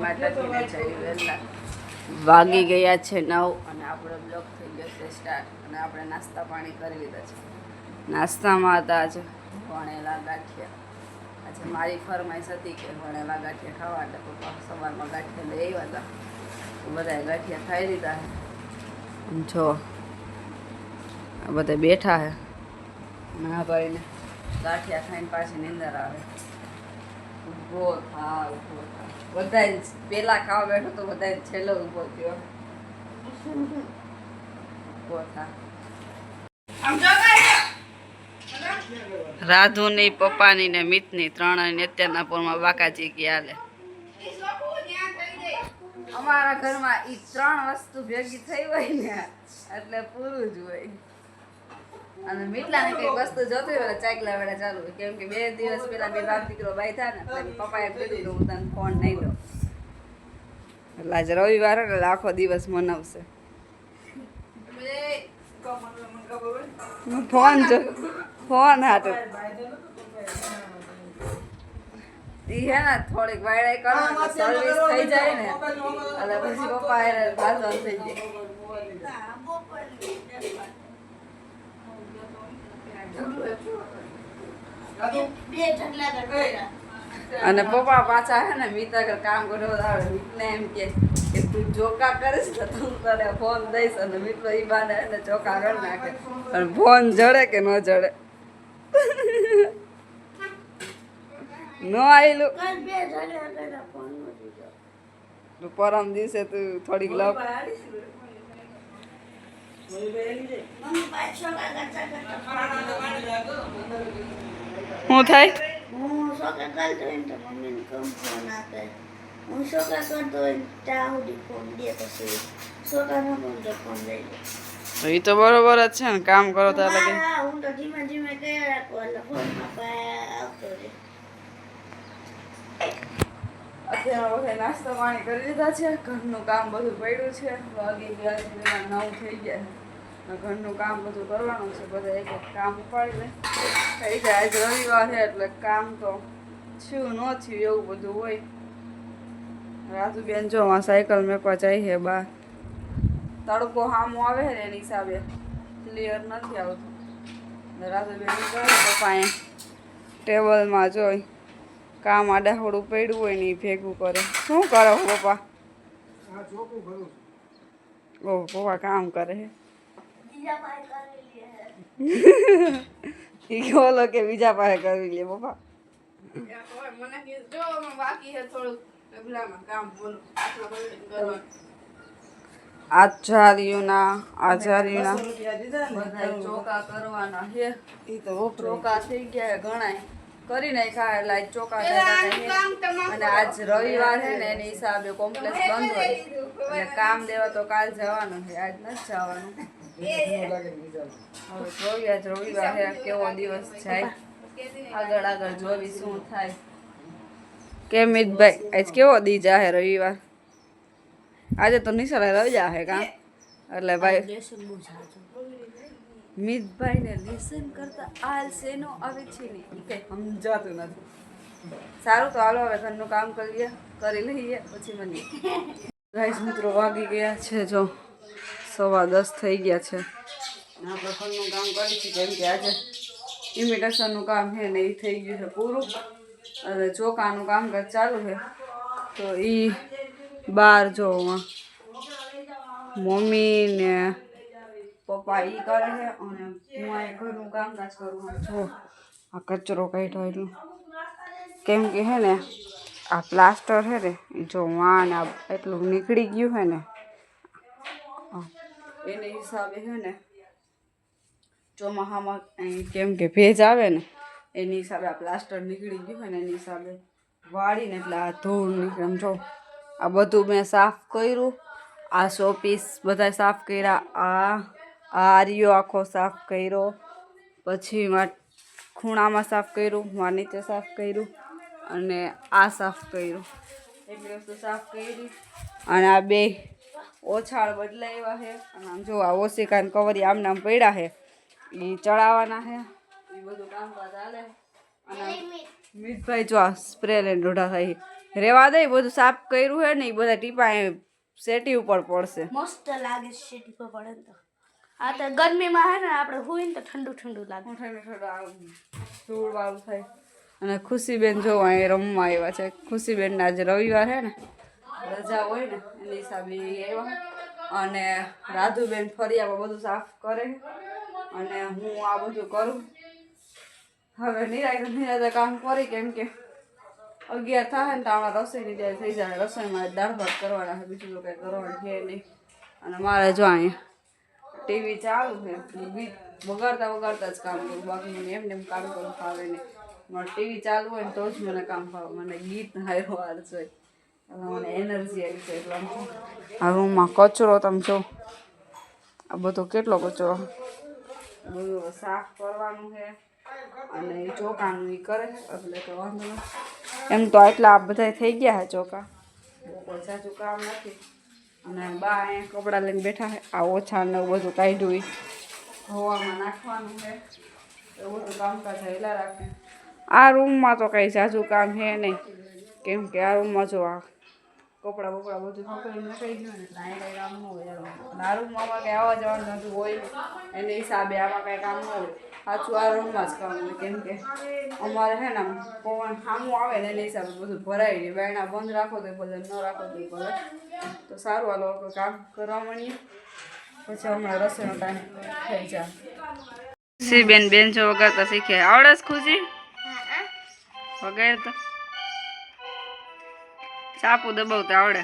માતાજીને જય વહેલા વાગી ગયા છે 9 અને આપણો બ્લોગ થઈ ગયો છે સ્ટાર્ટ અને આપણે નાસ્તા પાણી કરી લીધા છે. નાસ્તામાં હતા આજે વણેલા ગાંઠિયા. આજે મારી ફરમાઈશ હતી કે વણેલા ગાંઠિયા ખાવા એટલે પપ્પા સવારમાં ગાંઠિયા લઈ આવ્યા હતા. બધાએ ગાંઠિયા ખાઈ લીધા છે. જો આ બધા બેઠા છે ના ભાઈને ગાંઠિયા ખાઈને પાછી નીંદર આવે. ઊભો થા બધા પેલા ખાવા બેઠો તો બધા છેલ્લો ઊભો થયો. ઊભો થા રાધુની પપ્પાની ને મિતની ત્રણેય અત્યારના પોરમાં બાકાજી ગયા લે. અમારા ઘરમાં ઈ 3 વસ્તુ ભેગી થઈ હોય ને એટલે પૂરું જ હોય. અને મીઠલાને કઈક વસ્તુ જોતી હોય ચાકલા વેળા ચાલુ હોય. કેમ કે 2 દિવસ પેલા બે બાપ દીકરો બાઈ થયા ને એટલે પપ્પાએ કીધું કે હું તને ફોન નહીં દઉં. એટલે આજે રવિવાર એટલે આખો દિવસ મનાવશે. ફોન હાટો ઈ હે ને થોડીક વાયડા કરો સર્વિસ થઈ જાય ને એટલે પછી પપ્પા એ બાજુ થઈ જાય. અને પપ્પા પાછા હે ને મીત આગળ કામ કરવા આવે. મીતને એમ કે તું ચોકા કરીશ ને તું તને ફોન દઈશ અને મીતલો ઈ બાને એને ચોકા કરી નાખે. અને ફોન જડે કે ન જડે ન આવેલું પરમ દિવસે તું થોડીક લપ શું થાય એ તો બરોબર જ છે ને કામ કરો તો અત્યારે નાસ્તા પાણી કરી લીધા છે. ઘરનું કામ બધું પડ્યું છે. વાગી ગયા 9 થઈ ગયા. ઘરનું કામ બધું કરવાનું છે. બધા એક એક કામ ઉપાડી લે થઈ જાય. આજ રવિવાર છે એટલે કામ તો થયું ન થયું એવું બધું હોય. રાજુબેન જો સાયકલ મેકવા જાય છે બહાર. તડકો સામો આવે છે એની હિસાબે ક્લિયર નથી આવતું. રાજુબેન પપ્પા ટેબલમાં જોઈ કામ આડાહોડું પડ્યું હોય ને એ ભેગું કરે. શું કરો પપ્પા? ઓ પપ્પા કામ કરે છે. બોલો કે બીજા પાસે કરવી લે પપ્પા. આચાર્યુના ચોકા કરવાના છે. એ તો ચોકા થઈ ગયા ઘણા કરી નાખ્યા એટલે આજ ચોકા અને આજ રવિવાર છે ને એની હિસાબે કોમ્પ્લેક્સ બંધ હોય એટલે કામ દેવા તો કાલ જવાનું છે. આજ નથી જવાનું. હવે જોઈએ આજ રવિવાર છે કેવો દિવસ જાય. આગળ જોવી શું થાય. કેમ મિતભાઈ આજ કેવો દી જાહે રવિવાર? આજે તો નિશાળે રજા છે કા એટલે ભાઈ મિતભાઈ ને લેસન કરતા આલ શેનો આવે છે ને એ કઈ સમજાતું નથી. સારું તો હાલો હવે ઘરનું કામ કરી લઈએ પછી મળીએ. ગાઈસ મિત્રો વાગી ગયા છે જો 10:15 થઈ ગયા છે. આપણે ઘરનું કામ કરીશું કેમ કે આજે ઇમિટેશનનું કામ છે ને એ થઈ ગયું છે પૂરું. અને ચોકાનું કામકાજ ચાલુ છે તો એ બહાર જો મમ્મી ને પપ્પા ઈ કરે છે અને હું આ ઘરનું કામકાજ કરું. જો આ કચરો કાઢ્યો એટલું કેમ કે હે ને આ પ્લાસ્ટર છે ને જો વાન આ એટલું નીકળી ગયું છે ને એને હિસાબે છે ને ચોમાસામાં કેમ કે ભેજ આવે ને એની હિસાબે આ પ્લાસ્ટર નીકળી ગયું હોય ને એની હિસાબે વાળીને એટલે આ ધૂળ નીકળે. જો આ બધું મેં સાફ કર્યું. આ શોપીસ બધા સાફ કર્યા. આ આર્યો આખો સાફ કર્યો. પછી ખૂણામાં સાફ કર્યું. નીચે સાફ કર્યું અને આ સાફ કર્યું. એટલી વસ્તુ સાફ કરી. અને આ 2 ઓછાળ બદલાવ્યા છે. અને આમ જો આ ઓશિકાન કવરી આમ નામ પડ્યા છે એ ચડાવવાના છે. એ બધું કામકાજ ચાલે. અને મિતભાઈ જો આ સ્પ્રે લઈને રોઢા થાય રેવા દે બધું સાફ કર્યું હે ને એ બધા ટીપા સેટી ઉપર પડશે. મસ્ત લાગે છે ટીપા પડે તો. આ તો ગરમીમાં હે ને આપણે હુઈ ને તો ઠંડુ ઠંડુ લાગે. ધૂળ વાળું થાય. અને ખુશીબેન જો અહીં રમવા આવ્યા છે. ખુશીબેન આજે રવિવાર હે ને રજા હોય ને એની હિસાબે આવ્યા. અને રાધુબેન ફરિયામાં બધું સાફ કરે અને હું આ બધું કરું. હવે નિરાતે કામ કરી કેમ કે 11 થાય ને તો આમાં રસોઈની તૈયારી થઈ જાય. રસોઈમાં દાળ ભાત કરવાના છે, બીજું તો કંઈ કરવાનું છે નહીં. અને મારે જો અહીંયા ટીવી ચાલુ છે, વગાડતા વગાડતા જ કામ કરું, બાકી મને એમને એમ કામ કરવું ફાવે નહીં. મારે ટીવી ચાલુ હોય ને તો જ મને કામ ફાવે. મને ગીત હારો વાર જોઈએ, મને એનર્જી આવી જાય. એટલે આ રૂમમાં કચરો તમે જો, આ બધો કેટલો કચરો, બધું સાફ કરવાનું છે. અને એ ચોખાનું એ કરે એટલે તો વાંધો નહીં. એમ તો આટલા બધા થઈ ગયા છે ચોખા, કોઈ સાચું કામ નથી. અને બા અહીંયા કપડાં લઈને બેઠા છે. આ ઓછા ને એવું બધું કાઢ્યું હવામાં નાખવાનું છે, એવું બધું કામકાજ હેલા રાખે. આ રૂમમાં તો કંઈ સાચું કામ છે નહીં, કેમ કે આ રૂમમાં જો આ કપડાં બપડા બધું પકડીને નખાઈ ગયું ને એટલે અહીંયા કંઈ કામ ન હોય. આ રૂમમાં કંઈ આવવા જવાનું નથી હોય, એને હિસાબે આમાં કંઈ કામ ન હોય. સાચું આ રૂમમાં જ કામ હોય, કેમ કે અમારે છે ને પવન સામું આવે ને એના હિસાબે બધું ભરાઈ જાય. બાયણા બંધ રાખો તો ભલે, ન રાખો તો ભલે. તો સારું, આ લોકો કામ કરવા માંડીએ, પછી હમણાં રસોઈનો ટાઈમ થઈ જાય. ખુશીબેન બેન્ચો વગાડતા શીખે. આવડે છે ખુશી વગાડતા? ચાપુ દબાવતા આવડે?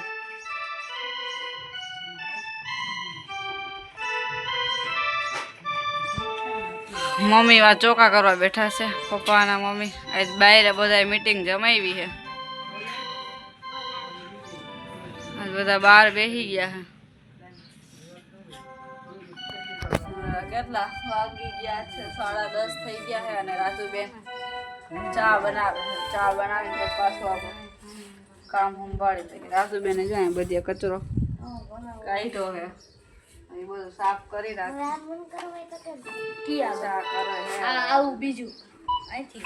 મમ્મી વા ચોખા કરવા બેઠા છે, પપ્પાના મમ્મી. આજ બહાર બધા મીટિંગ જમાવી છે, આજ બધા બહાર બેસી ગયા છે. કેટલા વાગી ગયા છે? 10:30 થઈ ગયા છે. અને રાજુબેન ચા બનાવે છે. ચા બનાવીને પાછું આપણે કામ સંભાળી દઈએ. રાજુબેને જાય બધી કચરો કાઢ્યો છે, એ બધું સાફ કરી રાખે. આવું બીજું અહીંથી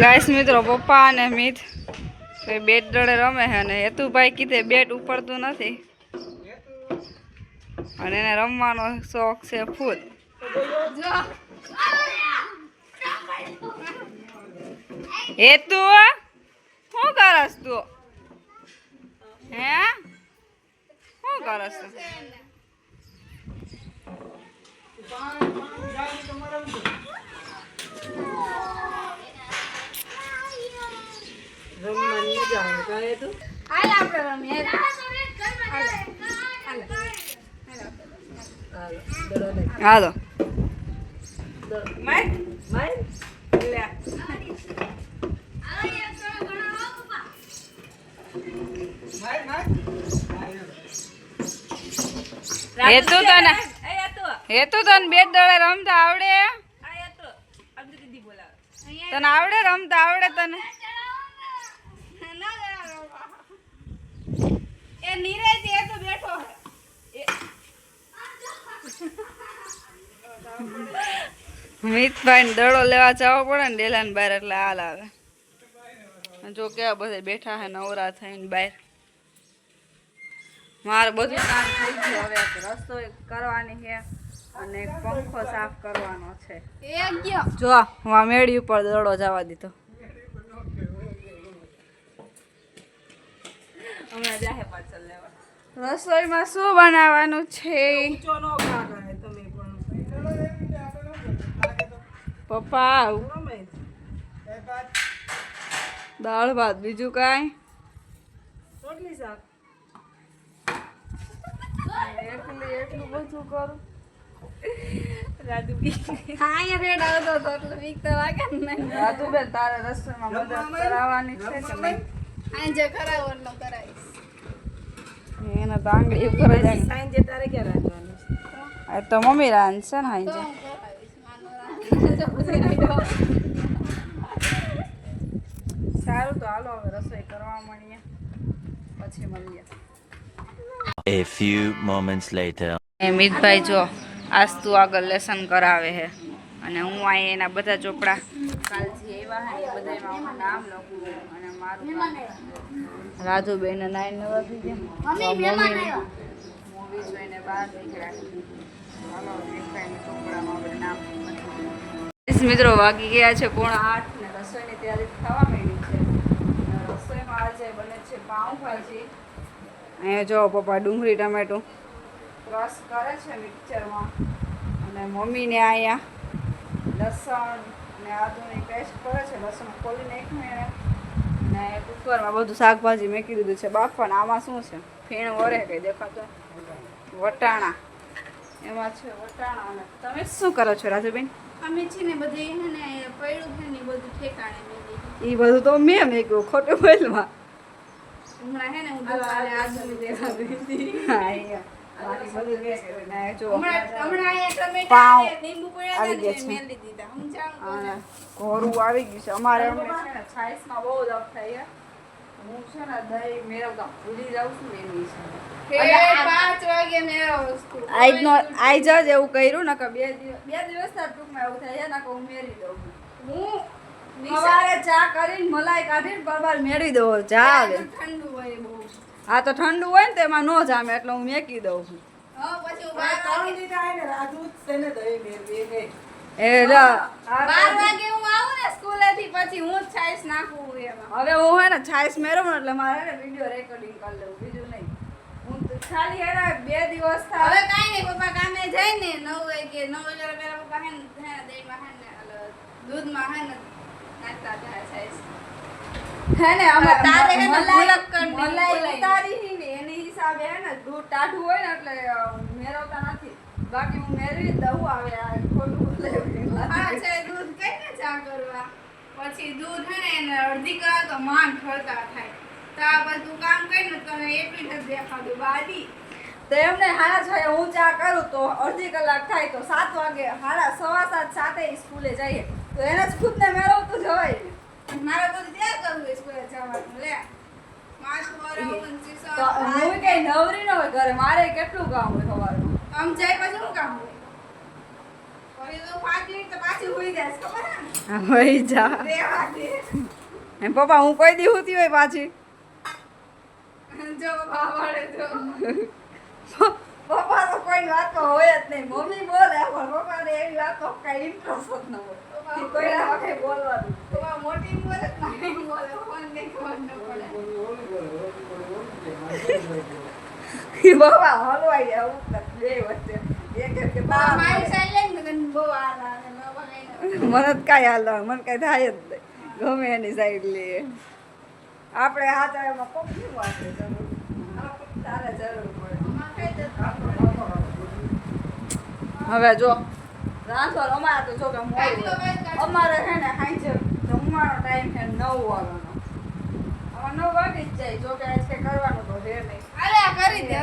ગાઈસ મિત્રો, પપ્પા અને મિત બેટ દડે રમે છે. અને હેતુભાઈ કીધે બેટ ઉપડતું નથી અને એને રમવાનો શોખ છે ફૂલ. હેતુ શું કરસ તું? હે શું કરસ તું? રમવાની મજા આવે કહે તું. હાલ આપણે રમીએ. હાલો હેતુ તને બેટ દડે રમતા આવડે? તને આવડે રમતા આવડે તને? એ નીરજ એ તો બેઠો હે. મિતભાઈ ને દડો લેવા જવો પડે ને ડેલા ને બહાર, એટલે હાલ આવે. જો કેવા બધા બેઠા હે નવરા થઈને બહાર. મારે બધું કામ થઈ ગયું, હવે રસોઈ કરવાની છે અને પંખો સાફ કરવાનો છે. જો હું મેળી ઉપર દડો જવા દીધો. રસોઈમાં શું બનાવવાનું છે પપ્પા? દાળ ભાત, બીજું કાંઈ? એટલું બધું કરું. રાજુબેન તારે રસોઈમાં મદદ કરાવવાની છે કે નહીં? એને તો આંગળી ઉપર તો મમ્મી રાંધશે ને હાંજે. સારું તો હાલો હવે રસોઈ કરવા મળીએ, પછી મળીએ. A few moments later. મિતભાઈ જો આસ્તુ આગળ લેસન કરાવે છે અને હું અહીં એના બધા ચોપડા કાલથી આવ્યા હે એ બધામાં હું નામ લખું અને મારું રાજુબેન 9 વાગી ગયા મૂવી જોઈને બહાર નીકળ્યા. હાલો મિતભાઈના ચોપડામાં આપણે નામ મિત્રો વાગી ગયા છે 7:30 ને રસોઈની તૈયારી થવા માંડી છે. રસોઈમાં આજે બને છે પાઉંભાજી. અહીંયા જો પપ્પા ડુંગળી ટમેટું રસ કરે છે મિક્સરમાં અને મમ્મીને અહીંયા લસણ અને આદુની પેસ્ટ કરે છે. લસણ ખોલી નાખ્યું એને ને કુકરમાં બધું શાકભાજી મેકી દીધું છે બાફણ. આમાં શું છે ફીણ વરે કંઈ દેખાતો વટાણા એમાં છે વટાણા. અને તમે શું કરો છો રાજુબેન? અમે છે ને બધે હે ને પડ્યું છે ને બધું ઠેકાણે મેલી. એ બધું તો મેં મેક્યું ખોટું બોલમાં. હમણાં હે ને હું દવાને આજુની દેવા ગઈ હતી. હા અહીંયા બાકી બધું મેં કર્યું ને જો હમણાં અહીંયા ટમેટા પાઉં ને લીંબુ પડ્યા આવી હતા ગયા ને છે. મેલી દીધા. સમજાણું અને ઘોરું આવી ગયું છે અમારે. અમને છે ને છાશમાં બહુ દફ થાય છે. હું છે ને દહીં મેળવતા ભૂલી જાઉં છું એની કે 5 વાગે મેળો વસ્તુ આઈ જ એવું કર્યું ને કે બે દિવસ ટૂંકમાં એવું થાય છે ને કે હું મેળવી દઉં. હું સવારે ચા કરીને મલાઈ કાઢીને બરાબર મેળવી દઉં ચા આવે. ઠંડુ હોય બહુ. હા તો ઠંડુ હોય ને તો એમાં ન જામે એટલે હું મેકી દઉં છું. હા પછી હું 12 વાગે હું આવું ને સ્કૂલેથી પછી હું જ છાશ નાખું એમાં. હવે હું હે ને છાશ મેળવું ને એટલે મારે હે ને વિડીયો રેકોર્ડિંગ કરી લેવું, બીજું નહીં. હું તો ખાલી હે ને 2 દિવસ હવે થાય કાંઈ નહીં, પપ્પા કામે જાય ને 9 વાગે 9 વાગ્યા પહેલા પપ્પા હે ને દહીંમાં હે ને દૂધમાં હે ને નાખતા હતા છાશ. હે ને અમે તારે હે ને મલાઈ ગુલાબકંડ ની મલાઈ બોલાઈ. ઉતારી હી ને એની હિસાબે હે ને દૂધ ટાઢું હોય ને એટલે મેળવતા નથી. બાકી હું મેળવી જ દઉં. આવે આ ખોટું બોલે હા છે દૂધ કઈને ચા કરવા પછી દૂધ હે ને એને અડધી કલાક તો માંડ ઠરતા થાય. તો આ બધું કામ કરીને તમે એટલી જ દેખાડું બાડી. તો એમને 6:30 હું ચા કરું તો અડધી કલાક થાય તો 7 વાગે 7:15 સ્કૂલે જઈએ તો એને જ ખુદને મેળવતું જવાય ને. મારે બધું ત્યાં કરવું હોય સ્કૂલે જવાનું. લે માથું વરાવું તો ને હું કઈ નવરી ન હોય ઘરે, મારે કેટલું કામ હોય સવારમાં. આમ જાય પછી શું કામ હોય? પછી તો 5 મિનિટ તો પાછી હોઈ જાય ખબર હે ને? હોય જા રેવા દે. એમ પપ્પા હું કોઈ દી હોતી હોય પાછી. જો બાવાડે તો પપ્પા તો કોઈ વાતો હોય જ નહીં. મમ્મી બોલે પણ પપ્પાને એવી વાતો કઈ ઇન્ટરેસ્ટ જ ન હોય. કોઈના વખતે બોલવાનું. પપ્પા મોટી બોલે નાની બોલે ફોન નહીં ખબર ન પડે. પપ્પા હલવાઈ જાય હું બે વચ્ચે એક કે મારી સાઈડ લઈને તો બહુ આ લાગે ન બગાઈ મને જ કાંઈ હાલ મને કાંઈ થાય જ નહીં. ગમે એની સાઈડ લઈએ આપણે હાથ એમાં કોક શું વાંચે જરૂર તારે જરૂર પડે. હવે જો રાંધવા અમારે તો જો કે અમારે છે ને સાંજે જમવાનો ટાઈમ છે 9 વાગ્યાનો. હવે 9 વાગી જ જાય. જો કે આજ કંઈ કરવાનું તો છે નહીં. અરે આ કરી દે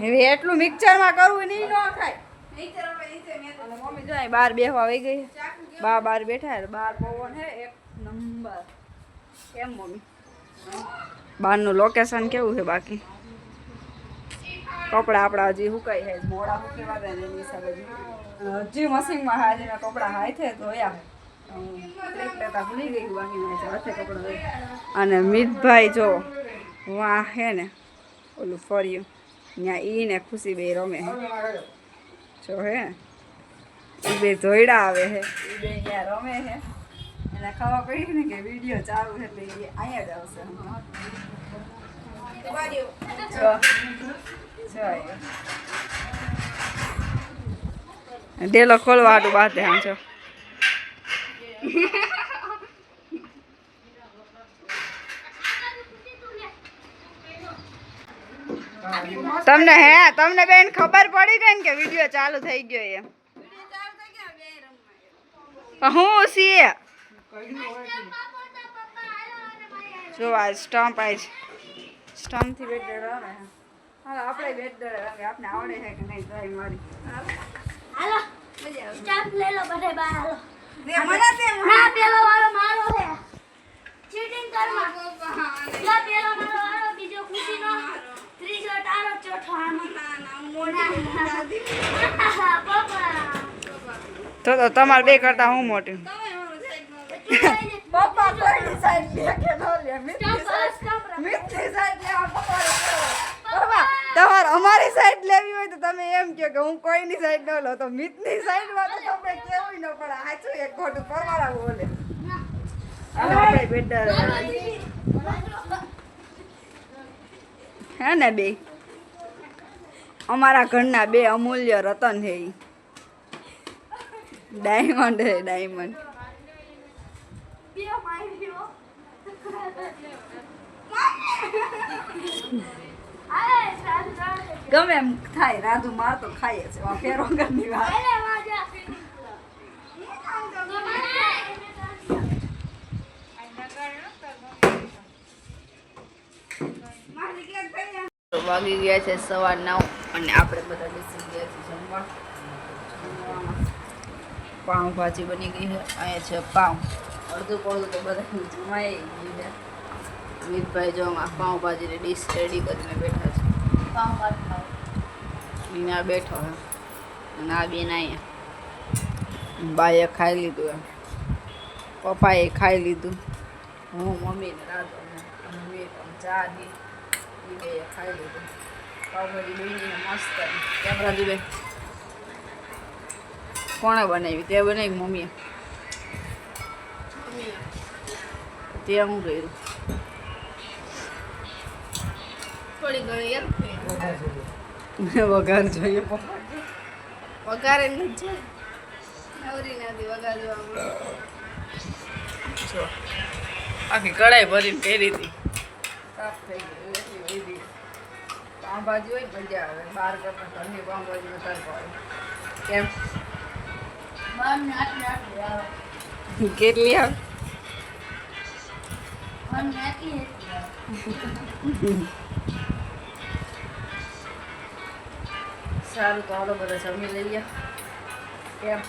હવે એટલું મિક્સરમાં કરવું નહીં ન થાય. નીચે રમે નીચે મેં અને મમ્મી જો અહીં બહાર બેહવા આવી ગઈ. ચાકુ કે બહાર બેઠા બહાર પવન હે એક નંબર. કેમ મમ્મી બહારનું લોકેશન કેવું છે? બાકી કપડાં આપણા હજી સુકાઈ છે મોડા સુકેવા દે એની હિસાબે હજી મશીનમાં હાજી મેં કપડાં હાથે ધોયા. ટ્રીપ લેતા ભૂલી ગઈ બાકી મેં હાથે કપડાં ધોયા. અને મિતભાઈ જો વાહ હે ને ઓલું ફર્યું ત્યાં ઈ ને ખુશી બે રમે હે જો હે એ બે જોઈડા આવે છે. એ બે ત્યાં રમે છે. એને ખબર પડી ને કે વિડીયો ચાલુ છે એટલે એ અહીંયા જ આવશે. ડેલો ખોલવા હાટું બાતે આમ છો. તમને બેન ખબર પડી ગઈ ને કે વિડીયો ચાલુ થઈ ગયો એમ? હું છીએ જો આ સ્ટમ્પ આજ સ્ટમ્પ થી બેટ રમે. હાલો આપણે બેટ રમે. આપણે આવડે છે કે નહીં ટ્રાય મારી. હાલો સ્ટાફ લઈ લો બધે બહાર હાલો. મને તે હા પેલો વાળો મારો છે. ચીટિંગ કરમાં જો પેલો મારો વારો બીજો ખુશીનો ત્રીજો તારો ચોથો આનો તો તમારે બે કરતા હું મોટી પપ્પા કોઈની સાઈડ લે કે ન લે મિતની સાઈડ લેવા પપ્પા તમારે અમારી સાઈડ લેવી હોય તો તમે એમ કહો કે હું કોઈની સાઈડ ન લો તો મિતની સાઈડમાં તો તમે કેવું ન પડે સાચું એક ખોટું પરવાળા બોલે આપણે બેટર હે ને બે અમારા ઘરના બે અમૂલ્ય રતન છે ઈ ડાયમંડ હે ડાયમંડ ગમે એમ થાય રાધુ માર તો ખાઈએ છે ફેર વગરની વાત વાગી ગયા છે 9:15 અને આપણે બધા બેસી ગયા છીએ જમવા પાઉંભાજી બની ગઈ છે અહીંયા છે પાઉં અડધું પડધું તો બધા જમાઈ ગયું છે અમિતભાઈ જો પાઉંભાજીની ડીશ રેડી કરીને બેઠા છે અહીંયા બેઠો હે અને આ બેન અહીંયા બાએ ખાઈ લીધું એમ પપ્પાએ ખાઈ લીધું હું મમ્મીને રાધો મમ્મી પણ ચા દી એ બે ખાઈ લીધું પાઉંભાજી બની મસ્ત કેમ રાજુભાઈ કોણે બનાવી તે બનાવી મમ્મીએ તે હું કર્યું થોડી ઘણી યાર વઘાર જોઈએ વઘારે નથી નવરી નથી વઘાર જોવા જો આખી કઢાઈ ભરીને પહેરી હતી સાફ થઈ ગઈ એટલી લીધી પાઉંભાજી હોય ને મજા આવે બહાર કરતા ઘરની પાઉંભાજી વધારે ભાવે કેમ કેટલી આવે સારું તો હાલો બધા જમી લઈએ કેમ